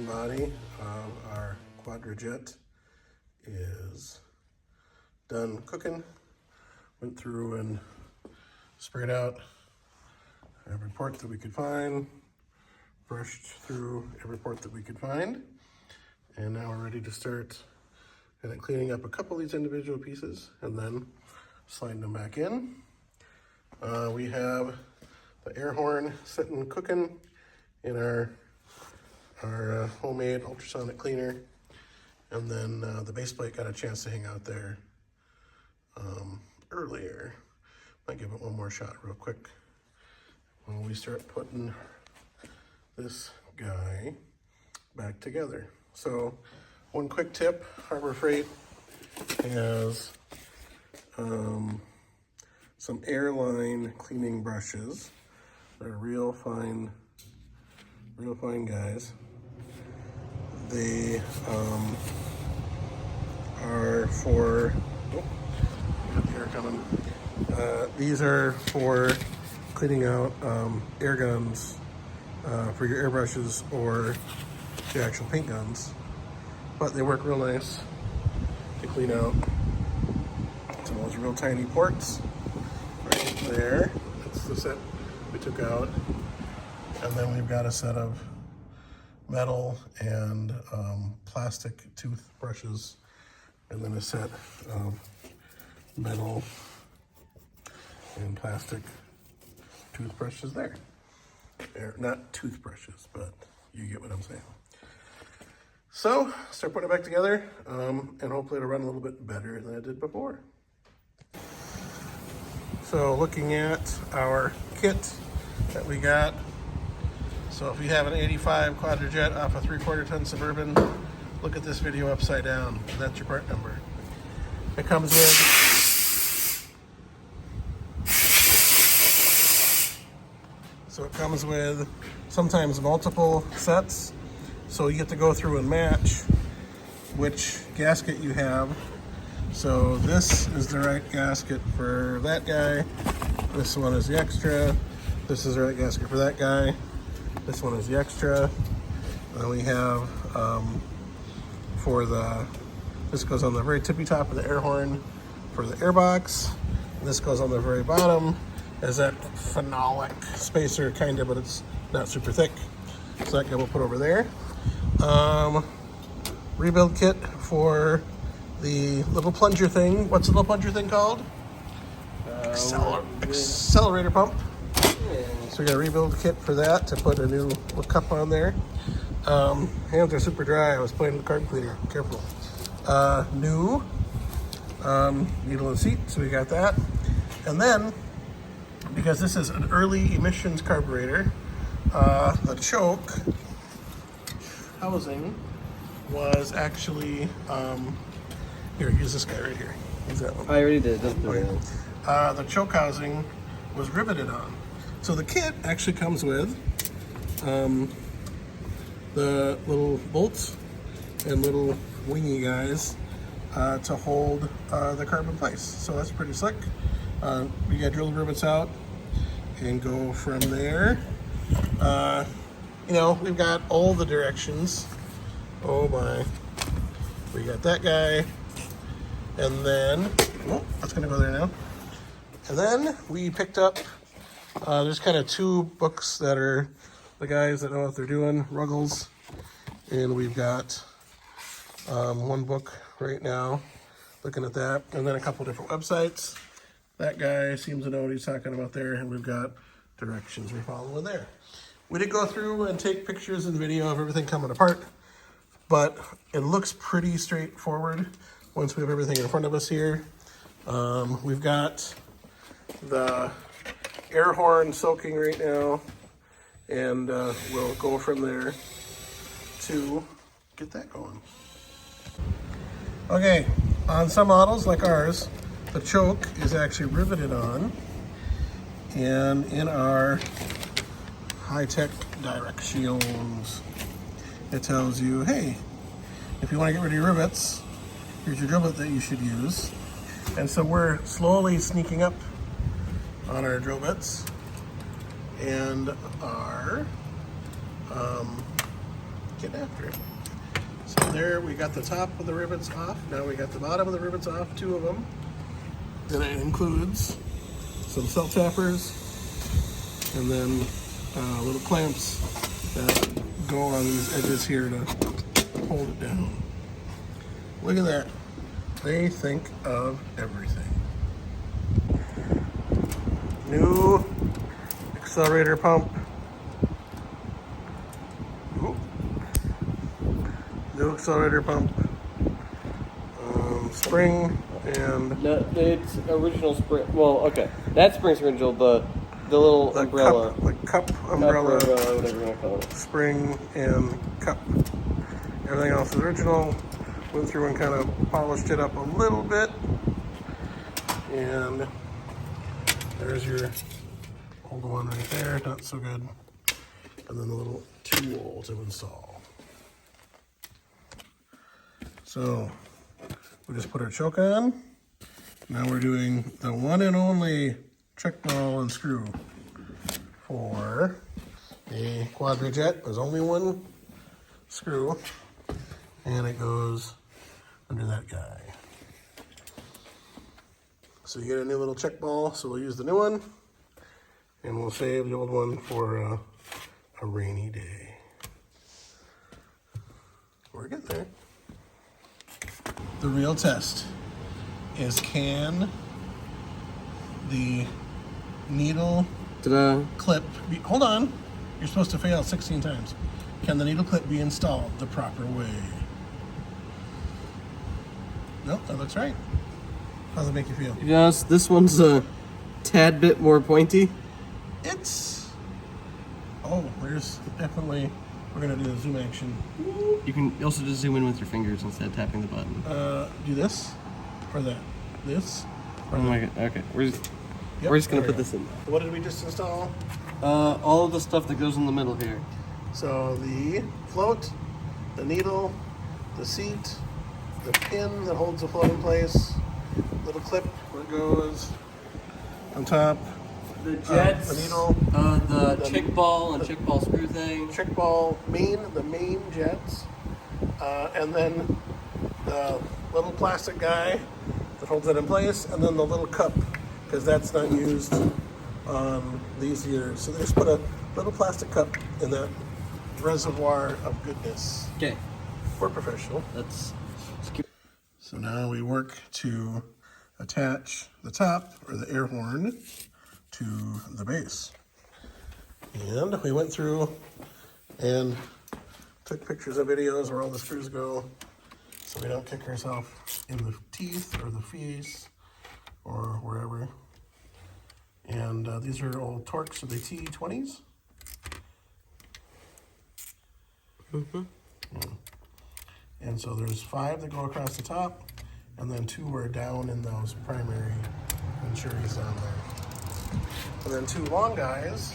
body of our Quadrajet is done cooking. Went through and sprayed out every port that we could find, brushed through every port that we could find, and now we're ready to start cleaning up a couple of these individual pieces and then sliding them back in. We have the air horn sitting cooking in our homemade ultrasonic cleaner, and then the base plate got a chance to hang out there earlier. Might give it one more shot real quick when we start putting this guy back together. So one quick tip, Harbor Freight has some airline cleaning brushes. They're real fine guys. They are for, air coming. These are for cleaning out air guns for your airbrushes or the actual paint guns. But they work real nice to clean out some of those real tiny ports right there. That's the set we took out. And then we've got a set of metal and plastic toothbrushes, and then a set of metal and plastic toothbrushes there. They're not toothbrushes, but you get what I'm saying. So, start putting it back together, and hopefully it'll run a little bit better than it did before. So, looking at our kit that we got. So if you have an 85 Quadrajet off a 3/4 ton Suburban, look at this video upside down. That's your part number. It comes with sometimes multiple sets. So you get to go through and match which gasket you have. So this is the right gasket for that guy. This one is the extra. This is the right gasket for that guy. This one is the extra. Then we have this goes on the very tippy top of the air horn for the air box. This goes on the very bottom as that phenolic spacer kind of, but it's not super thick. So that guy we'll put over there. Rebuild kit for the little plunger thing. What's the little plunger thing called? Accelerator pump. So we got a rebuild kit for that to put a new little cup on there. Hands are super dry. I was playing with the carb cleaner. Careful. New needle and seat. So we got that. And then, because this is an early emissions carburetor, the choke housing was actually here. Use this guy right here. Use that one. I already did. The choke housing was riveted on. So the kit actually comes with the little bolts and little wingy guys to hold the carb in place. So that's pretty slick. We got drill rivets out and go from there. We've got all the directions. Oh my. We got that guy. And then, that's gonna go there now. And then we picked up there's kind of two books that are the guys that know what they're doing, Ruggles, and we've got one book right now looking at that, and then a couple different websites. That guy seems to know what he's talking about there, and we've got directions we're following there. We did go through and take pictures and video of everything coming apart, but it looks pretty straightforward once we have everything in front of us here. We've got the air horn soaking right now, and we'll go from there to get that going. Okay, on some models like ours, the choke is actually riveted on, and in our high-tech directions, it tells you, hey, if you want to get rid of your rivets, here's your drill bit that you should use. And so we're slowly sneaking up on our drill bits and our getting after it. So there we got the top of the rivets off. Now we got the bottom of the rivets off, 2 of them. And it includes some cell tappers and then little clamps that go on these edges here to hold it down. Look at that. They think of everything. New accelerator pump. Ooh. New accelerator pump. Spring and... No, it's original spring. Well, okay. That spring's original, the little umbrella. Cup umbrella, whatever you want to call it. spring and cup. Everything else is original. Went through and kind of polished it up a little bit. And there's your old one right there, not so good. And then the little tool to install. So we just put our choke on. Now we're doing the one and only check ball and screw for a Quadrajet. There's only one screw, and it goes under that guy. So you get a new little check ball, so we'll use the new one, and we'll save the old one for a rainy day. We're getting there. The real test is, can the needle clip be, hold on, you're supposed to fail 16 times. Can the needle clip be installed the proper way? Nope, that looks right. How does it make you feel? To be honest, this one's a tad bit more pointy. It's, oh, there's definitely, we're gonna do the zoom action. You can also just zoom in with your fingers instead of tapping the button. Do this or that? This? Oh my god, okay. We're just gonna put this in. What did we just install? All of the stuff that goes in the middle here. So the float, the needle, the seat, the pin that holds the float in place, little clip where it goes on top, The jets, the needle, the chick ball and chick ball screw thing. trick ball, the main jets, and then the little plastic guy that holds it in place, and then the little cup, because that's not used on these here. So they just put a little plastic cup in that reservoir of goodness. Okay. We're professional. So now we work to attach the top, or the air horn, to the base. And we went through and took pictures of videos where all the screws go, so we don't kick ourselves in the teeth or the face or wherever. And these are old Torx, are they C20s? Mm-hmm. Yeah. And so there's 5 that go across the top, and then 2 are down in those primary ventures down there. And then 2 long guys,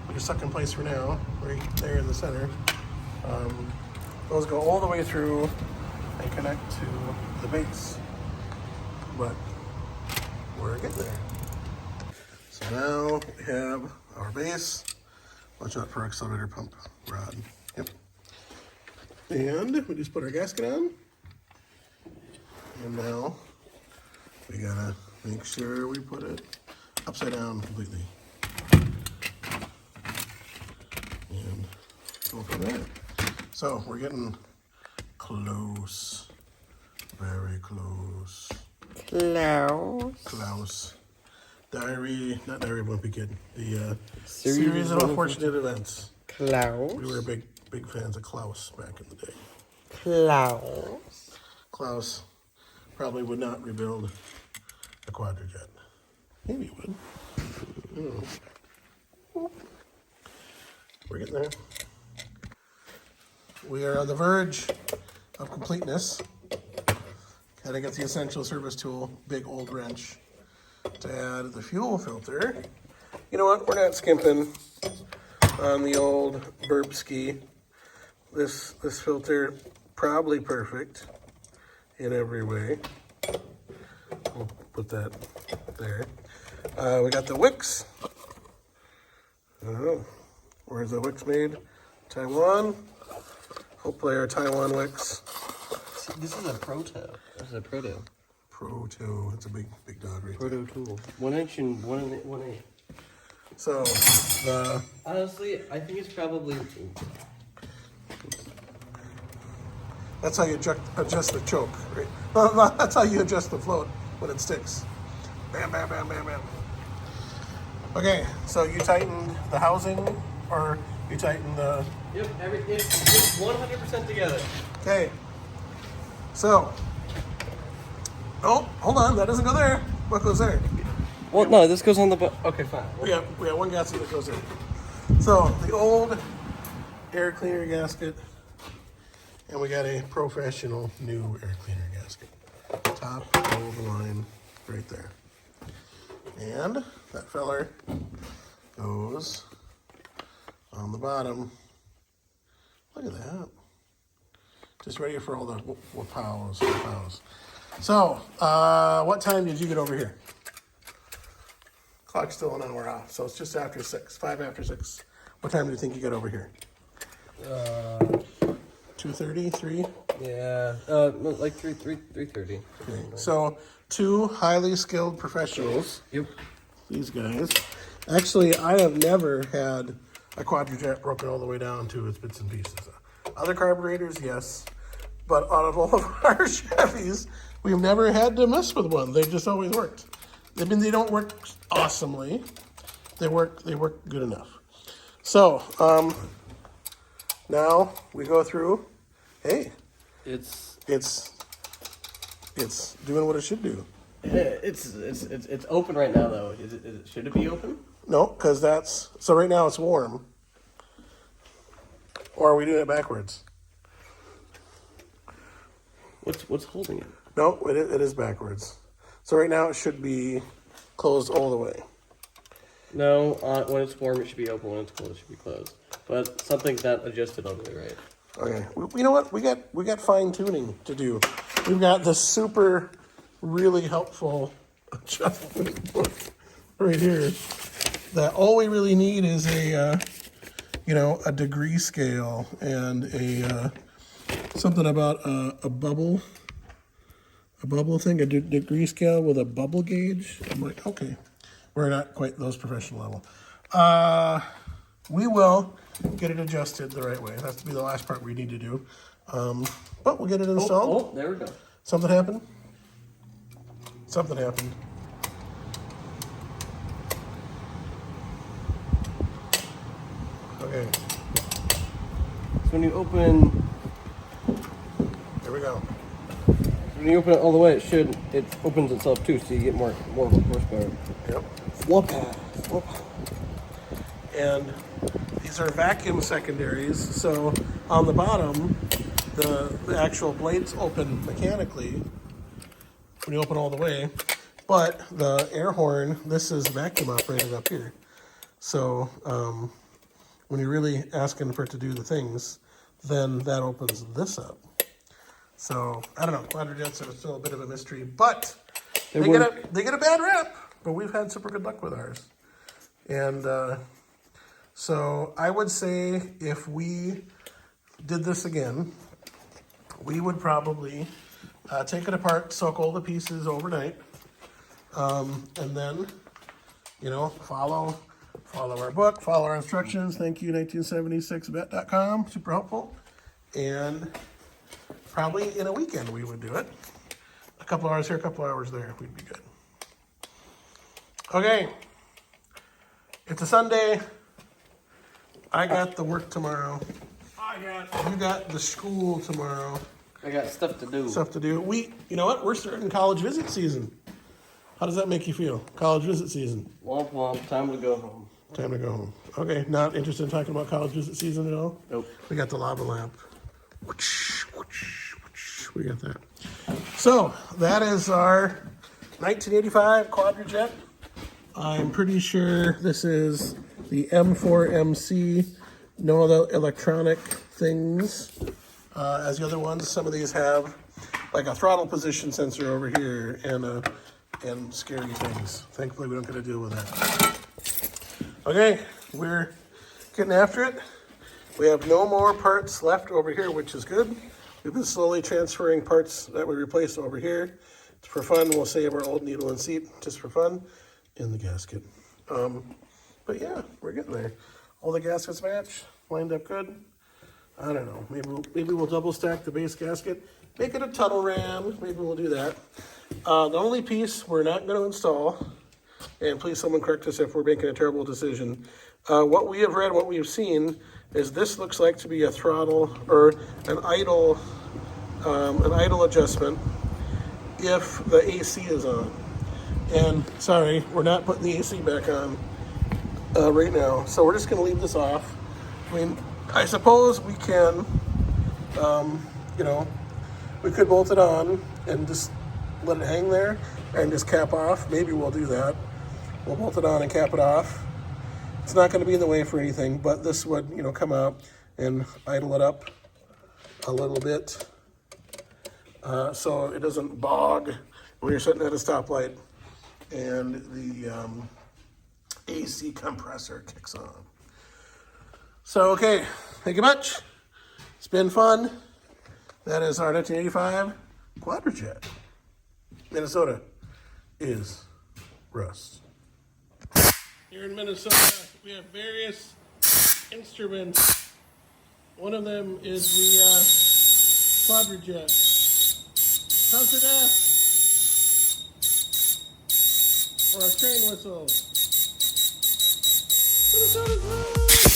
which are stuck in place for now, right there in the center. Those go all the way through and connect to the base. But we're getting there. So now we have our base. Watch out for accelerator pump rod. Yep. And we just put our gasket on. And now we gotta make sure we put it upside down completely. And go from there. So we're getting close. Very close. Close. Not Diary of a Wimpy Kid. The series of unfortunate events. Klaus. We were big fans of Klaus back in the day. Klaus probably would not rebuild a Quadrajet. Maybe he would. I don't know. We're getting there. We are on the verge of completeness. Gotta get the essential service tool, big old wrench, to add the fuel filter. You know what? We're not skimping on the old burp ski. This filter, probably perfect in every way. We'll put that there. We got the wicks. Oh, where's the wicks made? Taiwan. Hopefully our Taiwan wicks. See, this is a proto. This is a proto. Proto. It's a big dog right there. Proto tool. 1 inch and 1/8. So honestly, I think it's probably. that's how you adjust the choke, right? No, that's how you adjust the float when it sticks. Bam, bam, bam, bam, bam. Okay, so you tightened the housing, or you tightened the... Yep, it's 100% together. Okay, so... Oh, hold on, that doesn't go there. What goes there? Well, no, this goes on the... Okay, fine. We got one gasket that goes in. So, the old air cleaner gasket, and we got a professional new air cleaner gasket. Top of the line right there. And that feller goes on the bottom. Look at that. Just ready for all the wows. So, what time did you get over here? Clock's still an hour off, so it's just after 6, 5 after 6. What time do you think you got over here? 2:30, 3? Yeah, like 3:30. Okay. So, 2 highly skilled professionals. Yep. These guys. Actually, I have never had a Quadrajet broken all the way down to its bits and pieces. Other carburetors, yes. But out of all of our Chevys, we've never had to mess with one. They've just always worked. I mean, they don't work awesomely. They work good enough. So, now we go through. Hey, It's doing what it should do. It's open right now though. Should it be open? No, because so right now it's warm. Or are we doing it backwards? What's holding it? No, it is backwards. So right now it should be closed all the way. No, when it's warm it should be open. When it's cold it should be closed. But something's not adjusted all the way right. Okay, you know what? We got fine tuning to do. We've got the super, really helpful adjustment book right here. That all we really need is a degree scale and something about a bubble thing, a degree scale with a bubble gauge. I'm like, okay, we're not quite those professional level. We will get it adjusted the right way. That's to be the last part we need to do. But we'll get it installed. Oh, there we go. Something happened? Something happened. Okay. So when you open... Here we go. When you open it all the way, it opens itself too, so you get more horsepower. Yep. Whoop. And these are vacuum secondaries, so on the bottom, the actual blades open mechanically when you open all the way, but the air horn, this is vacuum operated up here. So when you're really asking for it to do the things, then that opens this up. So I don't know, Quadrajets are still a bit of a mystery, but they get a bad rap, but we've had super good luck with ours. And so I would say if we did this again, we would probably take it apart, soak all the pieces overnight, and then, follow our book, follow our instructions. Thank you, 1976vet.com. Super helpful. And probably in a weekend we would do it. A couple hours here, a couple hours there. We'd be good. Okay. It's a Sunday. I got the work tomorrow. You got the school tomorrow. I got stuff to do. You know what? We're starting college visit season. How does that make you feel? College visit season. Womp womp. Time to go home. Time to go home. Okay, not interested in talking about college visit season at all? Nope. We got the lava lamp. We got that. So, that is our 1985 Quadrajet. I'm pretty sure this is the M4MC. No other electronic things as the other ones. Some of these have like a throttle position sensor over here and scary things. Thankfully, we don't get to deal with that. Okay, we're getting after it. We have no more parts left over here, which is good. We've been slowly transferring parts that we replaced over here. It's for fun. We'll save our old needle and seat just for fun in the gasket. But yeah, we're getting there. All the gaskets match, lined up good. I don't know. Maybe we'll double stack the base gasket, make it a tunnel ram. Maybe we'll do that. The only piece we're not going to install, and please someone correct us if we're making a terrible decision. What we have read, what we have seen, is this looks like to be a throttle or an idle adjustment if the AC is on. And sorry, we're not putting the AC back on right now, so we're just going to leave this off. I mean, I suppose we can, you know, we could bolt it on and just let it hang there and just cap off. Maybe we'll do that. We'll bolt it on and cap it off. It's not going to be in the way for anything, but this would, you know, come out and idle it up a little bit so it doesn't bog when you're sitting at a stoplight and the AC compressor kicks on. So, okay, thank you much. It's been fun. That is our 1985 Quadrajet. Minnesota is rust. Here in Minnesota, we have various instruments. One of them is the Quadrajet. Concert F. Or a train whistle. Minnesota's rust.